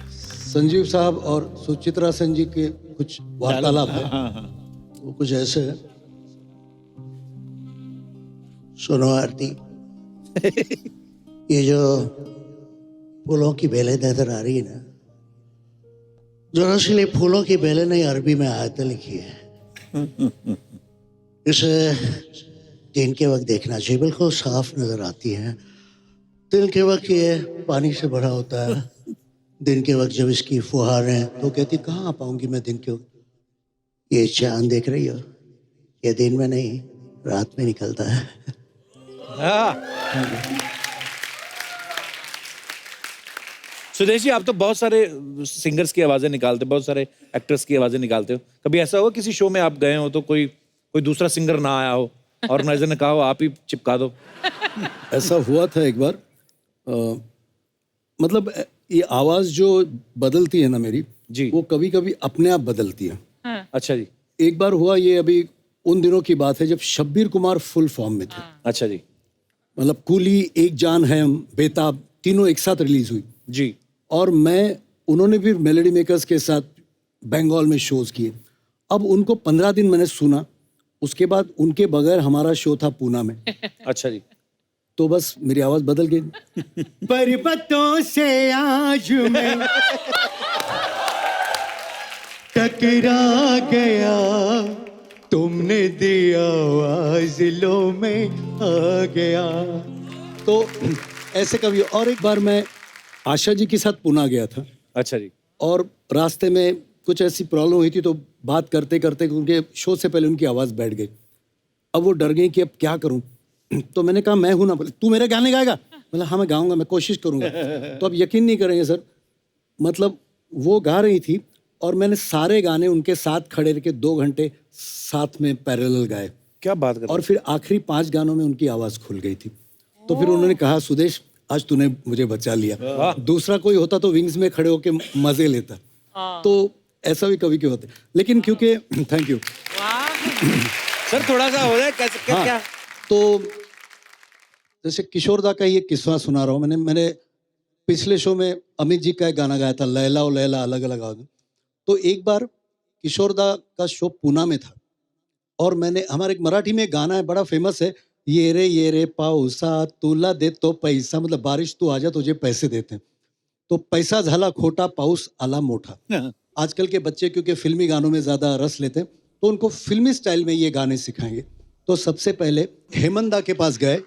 संजीव साहब और सुचित्रा सेन जी के कुछ वार्तालाप है। वो कुछ ऐसे है। सुनो आरती, ये जो फूलों की बेलें नजर आ रही है ना, दरअसल ये फूलों की बेलें नहीं, अरबी में आयतें लिखी है। इसे दिन के वक्त देखना चाहिए, बिल्कुल साफ नजर आती है। दिन के वक्त ये पानी से भरा होता है, दिन के वक्त जब इसकी फुहारें, तो कहती कहाँ आ पाऊंगी मैं दिन के वक्त। ये चांद देख रही हो, ये दिन में नहीं रात में निकलता है। सुदेश जी, आप तो बहुत सारे सिंगर्स की आवाजें निकालते हो, बहुत सारे एक्टर्स की आवाजें निकालते हो। कभी ऐसा हुआ किसी शो में आप गए हो तो कोई दूसरा सिंगर ना आया हो, ऑर्गेनाइजर ने कहा हो आप ही चिपका दो? ऐसा हुआ था एक बार। मतलब ये आवाज जो बदलती है ना मेरी जी, वो कभी कभी अपने आप बदलती है। अच्छा जी। एक बार हुआ, ये अभी उन दिनों की बात है जब शब्बीर कुमार फुल फॉर्म में थे। अच्छा जी। मतलब कूली, एक जान है, बेताब, तीनों एक साथ रिलीज हुई जी। और उन्होंने भी मेलोडी मेकर्स के साथ बंगाल में शोज किए। अब उनको 15 दिन मैंने सुना, उसके बाद उनके बगैर हमारा शो था पूना में। अच्छा जी। तो बस मेरी आवाज बदल गई। पर्वतों से आज मैं टकरा गया, तुमने दिया आवाज लो मैं आ गया। तो ऐसे कभी। और एक बार मैं आशा जी के साथ पुणे गया था। अच्छा जी। और रास्ते में कुछ ऐसी प्रॉब्लम हुई थी, तो बात करते करते उनके शो से पहले उनकी आवाज़ बैठ गई। अब वो डर गई कि अब क्या करूं, तो मैंने कहा मैं हूं ना। बोले तू मेरे गाने गाएगा? बोला हाँ मैं गाऊंगा, मैं कोशिश करूंगा। तो अब यकीन नहीं करेंगे सर, मतलब वो गा रही थी और मैंने सारे गाने उनके साथ खड़े रह के 2 घंटे साथ में पैरेलल गाए। क्या बात कर। और फिर आखिरी 5 गानों में उनकी आवाज़ खुल गई थी। तो फिर उन्होंने कहा सुदेश आज तूने मुझे बचा लिया, दूसरा कोई होता तो विंग्स में खड़े होके मजे लेता। तो ऐसा भी कभी क्यों होता है, लेकिन क्योंकि थैंक यू सर, थोड़ा सा हो जाए कैसे क्या? तो जैसे किशोर दा का ये किस्सा सुना रहा हूँ। मैंने पिछले शो में अमित जी का एक गाना गाया था, लैला ओ लैला अलग अलग आवाज। तो एक बार किशोर दा का शो पूना में था और हमारे एक मराठी में गाना है बड़ा फेमस है, ये रे पाऊसा तुला देतो पैसा, मतलब बारिश तू आजा तुझे पैसे देते हैं। तो पैसा झाला खोटा, पाऊस आला मोठा। आजकल के बच्चे क्योंकि फिल्मी गानों में ज्यादा रस लेते हैं, तो उनको फिल्मी स्टाइल में ये गाने सिखाएंगे। तो सबसे पहले हेमंत दा के पास गए।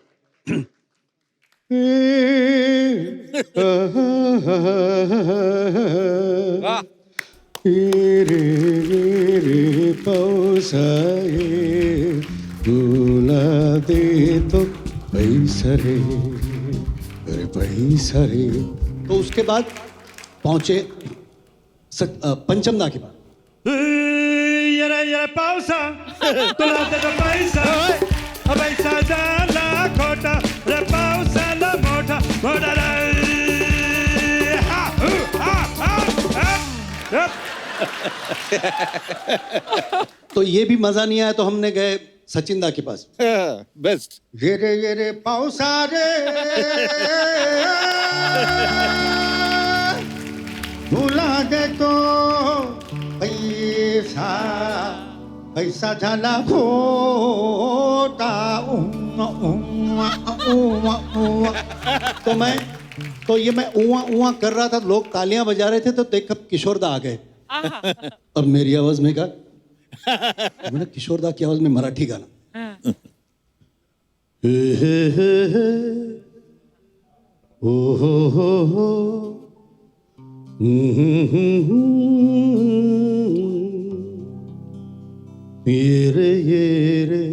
रे पाऊसा तुला दे तो पैसा रे, अरे पैसा रे। तो उसके बाद पहुंचे पंचम दा के पास। ये पाऊसा तुला दे तो पैसा, पैसा झाला खोटा, रे पाऊसाला मोठा मोठा रे। तो ये भी मजा नहीं आया तो हमने गए सचिन दा के पास। बेस्ट। ये रे पाऊसा रे भूला दे तो पैसा, पैसा झाला खोटा। तो ये मैं उआ उआ कर रहा था, लोग तालियां बजा रहे थे, तो देख किशोर दा आ गए और मेरी आवाज में गा। मैंने किशोर दा की आवाज में मराठी गाना। ओ हो ये रे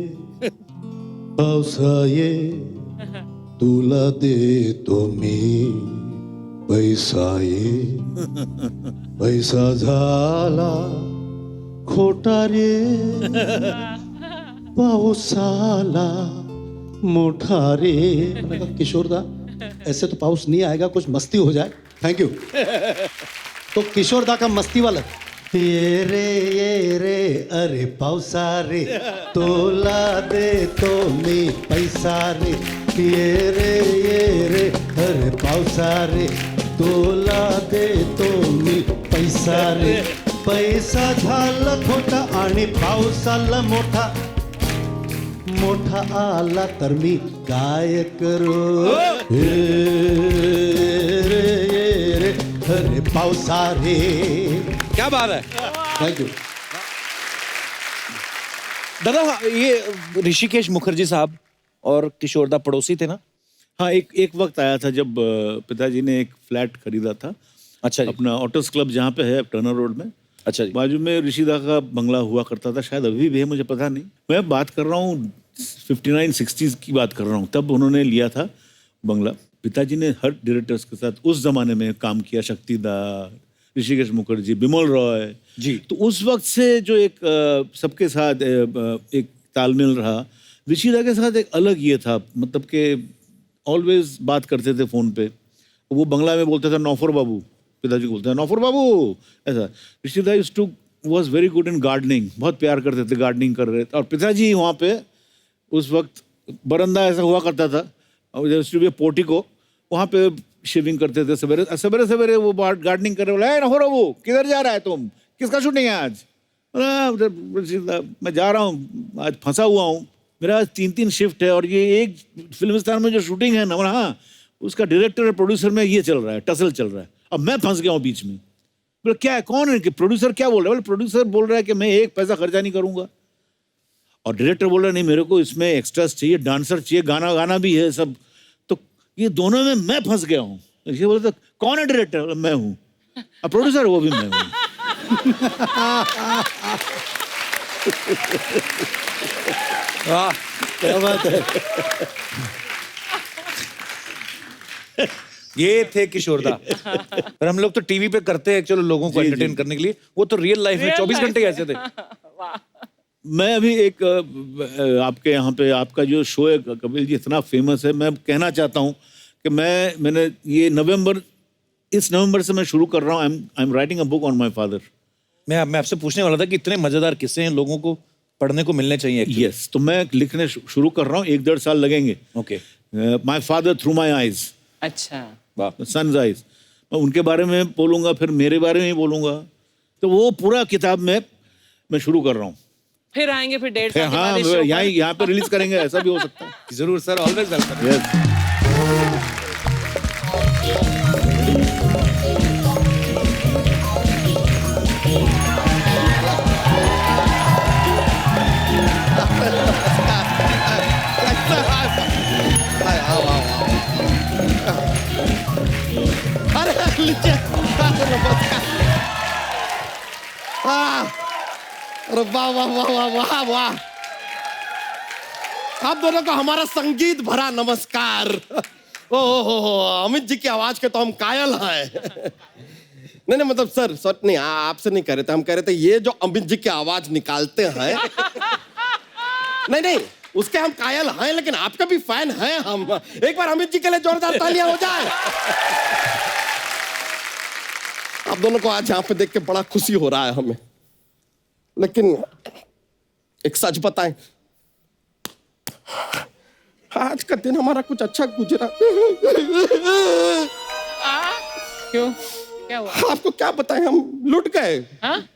पावसा ये तुला दे तो मी पैसा ये, पैसा झाला खोटा रे, पाऊसाला मोठा रे। मैंने कहा किशोर दा ऐसे तो पाउस नहीं आएगा, कुछ मस्ती हो जाए। Thank you. तो किशोर दा का मस्ती वाला ये रे अरे पाउसा रे तोला दे तो मी पैसा रे, ये रे अरे पाउसा रे तोला दे तो मी पैसा रे, पैसा झाला खोटा आणि पाऊसाला मोठा, मोठा आला तर मी काय करू, रे अरे पावसा रे। क्या बात है। Thank you. दादा ये ऋषिकेश मुखर्जी साहब और किशोरदा पड़ोसी थे ना? हाँ, एक वक्त आया था जब पिताजी ने एक फ्लैट खरीदा था। अच्छा जी। अपना ऑटोस क्लब जहाँ पे है टर्नर रोड में। अच्छा जी। बाजू में ऋषिदा का बंगला हुआ करता था, शायद अभी भी है, मुझे पता नहीं। मैं बात कर रहा हूँ 59-60s की बात कर रहा हूँ, तब उन्होंने लिया था बंगला। पिताजी ने हर डायरेक्टर्स के साथ उस जमाने में काम किया, शक्तिदा, ऋषिकेश मुखर्जी, बिमल रॉय जी। तो उस वक्त से जो एक सबके साथ एक तालमेल रहा, ऋषिदा के साथ एक अलग ये था, मतलब कि ऑलवेज बात करते थे फोन पे। वो बंगला में बोलते थे नौफर बाबू, पिताजी को बोलते हैं नौफर बाबू, ऐसा। ऋषिदा was very good in gardening, बहुत प्यार करते थे, गार्डनिंग कर रहे थे। और पिताजी वहाँ पे उस वक्त बरंदा ऐसा हुआ करता था, और जैसे पोर्टिको, वहाँ पे शेविंग करते थे सवेरे सवेरे सवेरे। वो गार्डनिंग कर रहे, बोला नौफर बाबू किधर जा रहा है तुम, किसका शूटिंग है आज? मैं जा रहा हूँ, आज फंसा हुआ हूँ, मेरा आज 3 शिफ्ट है, और ये एक फिल्मिस्तान में जो शूटिंग है ना, हाँ, उसका डायरेक्टर और प्रोड्यूसर में ये चल रहा है, टसल चल रहा है। अब मैं फंस गया हूँ बीच में। बोले क्या है, कौन है कि प्रोड्यूसर क्या बोल रहा है? बोले प्रोड्यूसर बोल रहा है कि मैं 1 पैसा खर्चा नहीं करूंगा, और डायरेक्टर बोल रहा है नहीं मेरे को इसमें एक्स्ट्रास चाहिए, डांसर चाहिए, गाना भी है सब। तो ये दोनों में मैं फंस गया हूँ। ये बोलते कौन है डायरेक्टर? मैं हूँ। और प्रोड्यूसर वो भी मैं हूँ। वाह, क्या बात है। ये थे किशोरदा। पर हम लोग तो टीवी पे करते हैं, चलो लोगों को एंटरटेन करने के लिए, वो तो रियल लाइफ में 24 घंटे ऐसे थे। मैं अभी एक आपके यहाँ पे आपका जो शो है कपिल जी इतना फेमस है, मैं कहना चाहता हूँ कि मैंने ये इस नवंबर से मैं शुरू कर रहा हूँ। I am writing a book on my father. मैं आपसे पूछने वाला था कि इतने मजेदार किस्से हैं, लोगों को पढ़ने को मिलने चाहिए। यस, तो मैं लिखने शुरू कर रहा हूँ, 1-1.5 साल लगेंगे। Okay. My father through my eyes, अच्छा, सन्स आईज। मैं उनके बारे में बोलूंगा, फिर मेरे बारे में ही बोलूंगा। तो वो पूरा किताब में मैं शुरू कर रहा हूँ। फिर आएंगे फिर 1.5 साल के हाँ, बाद इस शो पर। यहाँ पे रिलीज करेंगे, ऐसा भी हो सकता है। जरूर सर, ऑलवेज वेलकम। यस। अरे वाह वाह वाह वाह वाह वाह, आप दोनों को हमारा संगीत भरा नमस्कार। ओ हो, अमित जी की आवाज के तो हम कायल हैं। नहीं मतलब सर नहीं, आपसे नहीं कह रहे थे, हम कह रहे थे ये जो अमित जी की आवाज निकालते हैं, नहीं उसके हम कायल हैं, लेकिन आपका भी फैन हैं हम। एक बार अमित जी के लिए जोरदार तालियां हो जाए। आप दोनों को आज यहाँ पे देख के बड़ा खुशी हो रहा है हमें, लेकिन एक सच बताएं, आज का दिन हमारा कुछ अच्छा गुजरा। क्यों, क्या हुआ? आपको क्या बताएं, हम लुट गए,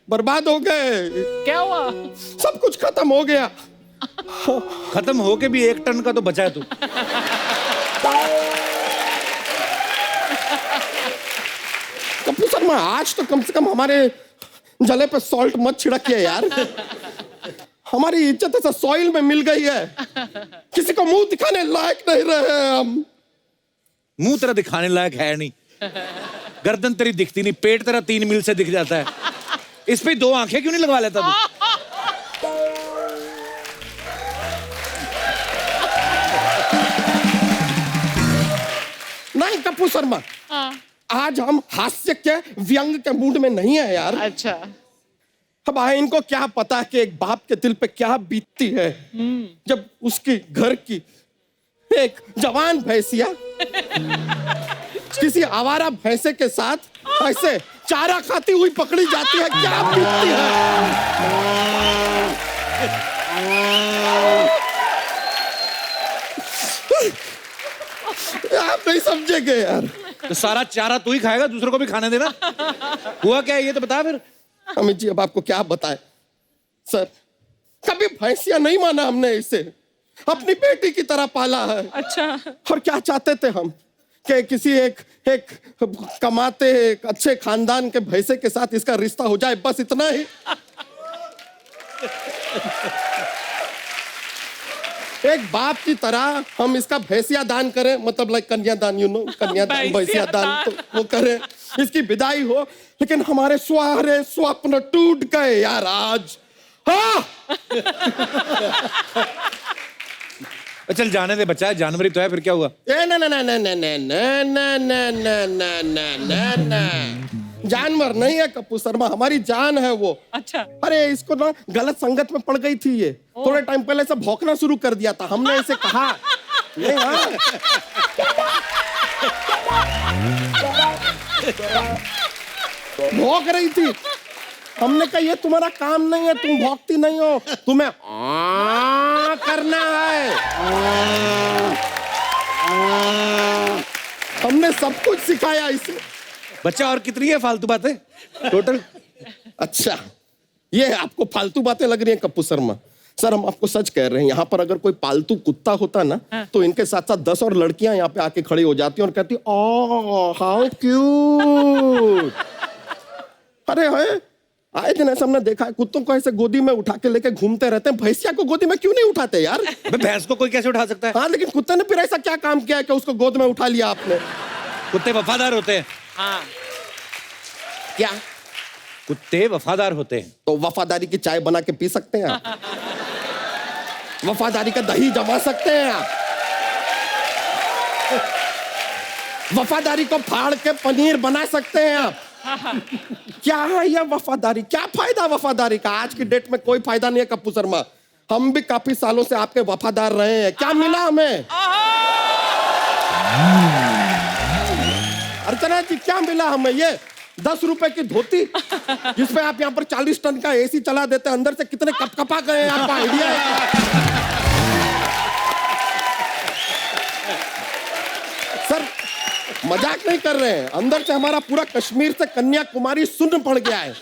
बर्बाद हो गए। क्या हुआ? सब कुछ खत्म हो गया। खत्म होके भी 1 टन का तो बचा है तू। कपूर शर्मा, आज तो कम से कम हमारे जले पे सॉल्ट मत छिड़किए यार। हमारी इज्जत ऐसा सॉइल में मिल गई है, किसी को मुंह दिखाने लायक नहीं रहे हम। मुंह तेरा दिखाने लायक है नहीं, गर्दन तेरी दिखती नहीं, पेट तेरा 3 मील से दिख जाता है। इस पे 2 आंखें क्यों नहीं लगवा लेता तू? नहीं कपूर शर्मा, आज हम हास्य के व्यंग के मूड में नहीं है यार। अच्छा, अब इनको क्या पता कि एक बाप के दिल पे क्या बीतती है जब उसकी घर की एक जवान भैंसिया किसी आवारा भैंसे के साथ ऐसे चारा खाती हुई पकड़ी जाती है। क्या बीतती है। आप नहीं समझेंगे यार। तो सारा चारा तू ही खाएगा, दूसरों को भी खाने देना। हुआ क्या है ये तो बता फिर। अमित जी अब आपको क्या बताएं सर, कभी भैंसिया नहीं माना हमने इसे, अपनी बेटी की तरह पाला है। अच्छा, और क्या चाहते थे हम कि किसी एक कमाते एक अच्छे खानदान के भैंसे के साथ इसका रिश्ता हो जाए, बस इतना ही। एक बाप की तरह हम इसका भैंसिया दान करें, मतलब लाइक कन्यादान, यू नो, कन्यादान भैंसिया दान, तो वो करें, इसकी विदाई हो। लेकिन हमारे सारे स्वप्न टूट गए यार आज। हाँ चल जाने दे बच्चा, जानवरी तो है, फिर क्या हुआ? ए ना ना ना ना ना ना ना ना ना ना ना ना ना, जानवर नहीं है कप्पू शर्मा, हमारी जान है वो। अच्छा। अरे इसको ना गलत संगत में पड़ गई थी ये, थोड़े टाइम पहले से भौंकना शुरू कर दिया था, हमने इसे कहा ये हाँ भौंक रही थी, हमने कहा ये तुम्हारा काम नहीं है, तुम भौंकती नहीं हो, तुम्हें करना है। हमने सब कुछ सिखाया इसे। बच्चा और कितनी है फालतू बातें टोटल? अच्छा, ये आपको फालतू बातें लग रही हैं कप्पू शर्मा? सर हम आपको सच कह रहे हैं, यहाँ पर अगर कोई पालतू कुत्ता होता ना, तो इनके साथ साथ 10 और लड़कियां यहाँ पे आके खड़ी हो जाती और कहती ओह हाउ क्यूट। अरे है आए दिन ऐसा हमने देखा है, कुत्तों को ऐसे गोदी में उठा के लेके घूमते रहते हैं, भैंसिया को गोदी में क्यों नहीं उठाते यार? भैंस को कोई कैसे उठा सकता है? हाँ लेकिन कुत्ते ने फिर ऐसा क्या काम किया है कि उसको गोद में उठा लिया आपने? कुत्ते वफादार होते हैं। हाँ। क्या? कुत्ते वफादार होते हैं। तो वफादारी की चाय बना के पी सकते हैं आप? वफादारी का दही जमा सकते हैं आप? वफादारी को फाड़ के पनीर बना सकते हैं आप? क्या है यह वफादारी? क्या फायदा वफादारी का? आज की डेट में कोई फायदा नहीं है कप्पू शर्मा। हम भी काफी सालों से आपके वफादार रहे हैं, क्या मिला हमें? अर्चना जी क्या मिला हमें? ये 10 रुपए की धोती जिसपे आप यहाँ पर 40 टन का एसी चला देते हैं, अंदर से कितने कपकपा गए हैं, आपका आइडिया है? सर मजाक नहीं कर रहे हैं, अंदर से हमारा पूरा कश्मीर से कन्याकुमारी सुन्न पड़ गया है।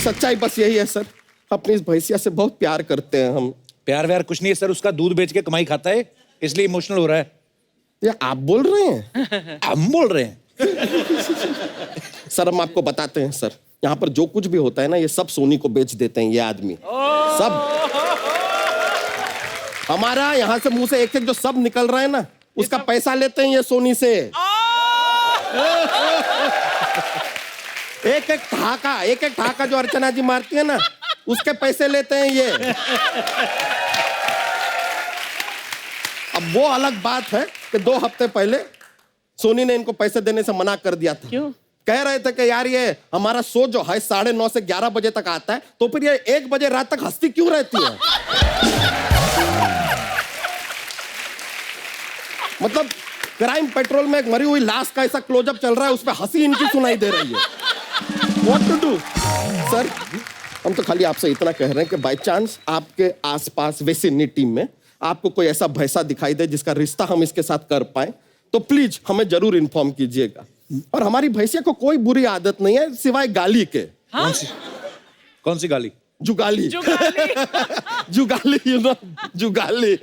सच्चाई बस यही है सर, अपनी इस भैंसिया से बहुत प्यार करते हैं हम। प्यार व्यार कुछ नहीं है सर, उसका दूध बेच के कमाई खाता है, इसलिए इमोशनल हो रहा है। ये आप बोल रहे हैं? हम बोल रहे हैं। सर हम आपको बताते हैं सर, यहाँ पर जो कुछ भी होता है ना, ये सब सोनी को बेच देते हैं ये आदमी, सब। हमारा यहाँ से मुंह से एक एक जो सब निकल रहा है ना, उसका पैसा लेते हैं ये सोनी से। एक एक ठहाका जो अर्चना जी मारती है ना, उसके पैसे लेते हैं ये। अब वो अलग बात है कि 2 हफ्ते पहले सोनी ने इनको पैसे देने से मना कर दिया था। क्यों? कह रहे थे कि यार ये हमारा शो जो है 9:30 से 11 बजे तक आता है, तो फिर ये 1 बजे रात तक हंसती क्यों रहती है? मतलब क्राइम पेट्रोल में एक मरी हुई लाश का ऐसा क्लोजअप चल रहा है, उसमें हंसी इनकी सुनाई दे रही है। What to do? सर हम तो खाली आपसे इतना कह रहे हैं कि बाय चांस आपके आसपास विसिनिटी में आपको कोई ऐसा भैंसा दिखाई दे जिसका रिश्ता हम इसके साथ कर पाए, तो प्लीज हमें जरूर इन्फॉर्म कीजिएगा। और हमारी भैंसिया को कोई बुरी आदत नहीं है सिवाय गाली के। हाँ? कौन सी गाली? जुगाली। जुगाली, यू नो, जुगाली।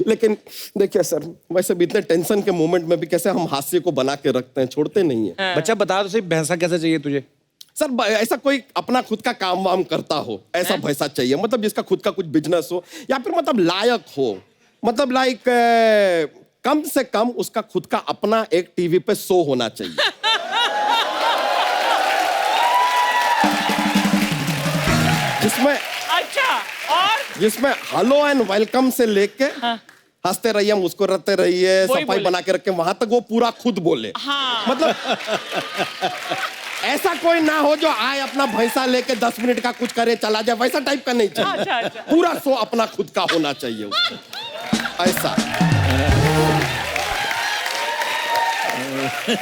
लेकिन देखिए सर, वैसे भी इतने टेंशन के मोमेंट में भी कैसे हम हास्य को बना के रखते हैं, छोड़ते नहीं है। बच्चा बता तो सही, भैंसा कैसे चाहिए तुझे? सर ऐसा कोई अपना खुद का काम वाम करता हो ऐसा भैंसा चाहिए, मतलब जिसका खुद का कुछ बिजनेस हो, या फिर मतलब लायक हो, मतलब लाइक कम से कम उसका खुद का अपना एक टीवी पे शो होना चाहिए। जिसमें अच्छा, और जिसमें हेलो एंड वेलकम से लेके हंसते रहिए, मुस्कुराते रहिए, सफाई बना के रखे, वहां तक वो पूरा खुद बोले। हाँ। मतलब ऐसा कोई ना हो जो आए अपना भैंसा लेके 10 मिनट का कुछ करे चला जाए, वैसा टाइप का नहीं चाहिए। अच्छा, अच्छा। पूरा शो अपना खुद का होना चाहिए उसको, ऐसा।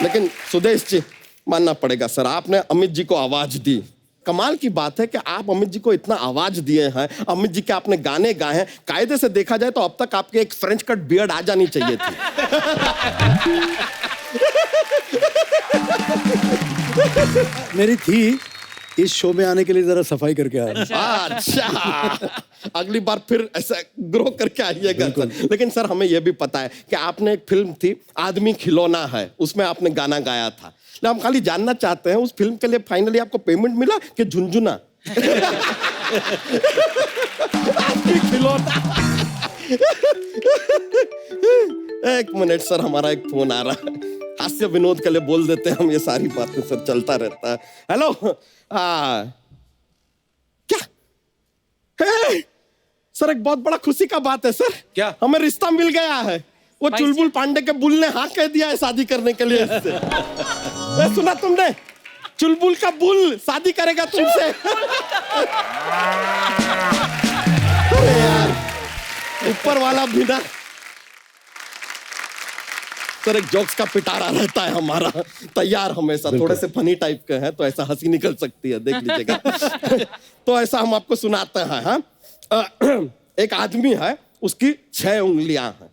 लेकिन सुदेश जी मानना पड़ेगा सर, आपने अमित जी को आवाज दी। कमाल की बात है कि आप अमित जी को इतना आवाज दिए हैं, अमित जी के आपने गाने गाए हैं, कायदे से देखा जाए तो अब तक आपके एक फ्रेंच कट बियर्ड आ जानी चाहिए थी। मेरी थी, इस शो में आने के लिए जरा सफाई करके आया। अच्छा, अगली बार फिर ऐसा ग्रो करके आइएगा सर। लेकिन सर हमें यह भी पता है कि आपने एक फिल्म थी आदमी खिलौना है, उसमें आपने गाना गाया था। हम खाली जानना चाहते हैं उस फिल्म के लिए फाइनली आपको पेमेंट मिला कि झुनझुना? आपकी खिलौना। एक मिनट सर, हमारा एक फोन आ रहा है, हास्य विनोद के लिए बोल देते हैं हम, ये सारी बातें सर चलता रहता है। हेलो, क्या है? सर एक बहुत बड़ा खुशी का बात है सर। क्या? हमें रिश्ता मिल गया है। वो चुलबुल पांडे के बुल ने हाँ कह दिया है शादी करने के लिए इससे। सुना तुमने? चुलबुल का बुल शादी करेगा तुमसे। अरे यार, ऊपर वाला बिना। सर एक जोक्स का पिटारा रहता है हमारा तैयार हमेशा, थोड़े से फनी टाइप के हैं तो ऐसा हंसी निकल सकती है, देख लीजिएगा। तो ऐसा हम आपको सुनाते हैं। हाँ, एक आदमी है, उसकी 6 उंगलियां हैं,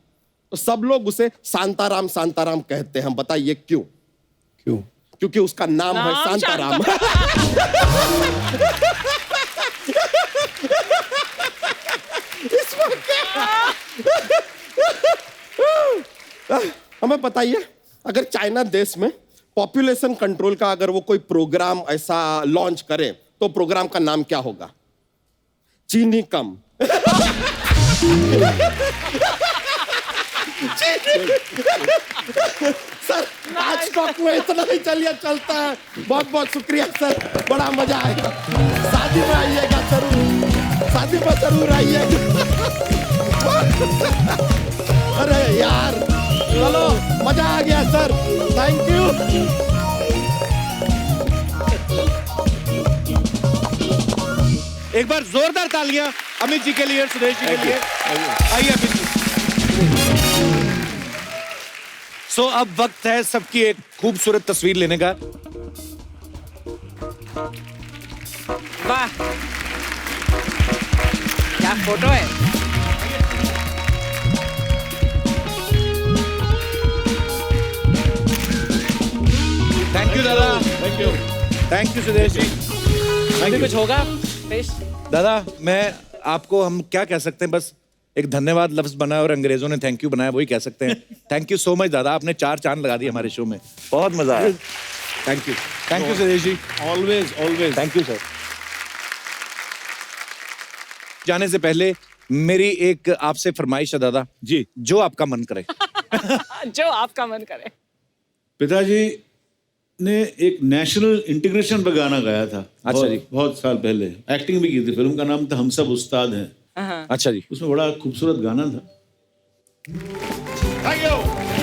तो सब लोग उसे शांताराम शांताराम कहते हैं। बताइए क्यों? क्यों? क्योंकि उसका नाम है शांताराम। इसमें क्या? हमें बताइए, अगर चाइना देश में पॉपुलेशन कंट्रोल का अगर वो कोई प्रोग्राम ऐसा लॉन्च करे तो प्रोग्राम का नाम क्या होगा? चीनी कम। सर आज टॉक में इतना ही चलिए चलता है। बहुत बहुत शुक्रिया सर, बड़ा मजा आएगा। शादी में आइएगा जरूर, शादी में जरूर आइएगा। अरे यार चलो, मजा आ गया सर, थैंक यू। एक बार जोरदार तालियां अमित जी के लिए, सुरेश जी के लिए। आइए अमित जी। सो अब वक्त है सबकी एक खूबसूरत तस्वीर लेने का। वाह, क्या फोटो है। थैंक यू दादा, थैंक यू सुरेश जी। अभी कुछ होगा दादा, मैं आपको हम क्या कह सकते हैं, बस एक धन्यवाद लफ्ज बनाया और अंग्रेजों ने थैंक यू बनाया, वही कह सकते हैं। थैंक यू सो मच दादा, आपने 4 चांद लगा दिए हमारे शो में, बहुत मजा आया। Thank you Suresh ji. Always always thank you sir. जाने से पहले मेरी एक आपसे फरमाइश है दादा जी, जो आपका मन करे। जो आपका मन करे। पिताजी ने एक नेशनल इंटीग्रेशन पर गाना गाया था। अच्छा जी। बहुत साल पहले एक्टिंग भी की थी, फिल्म का नाम था हम सब उस्ताद हैं। अच्छा जी। उसमें बड़ा खूबसूरत गाना था।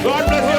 God bless you.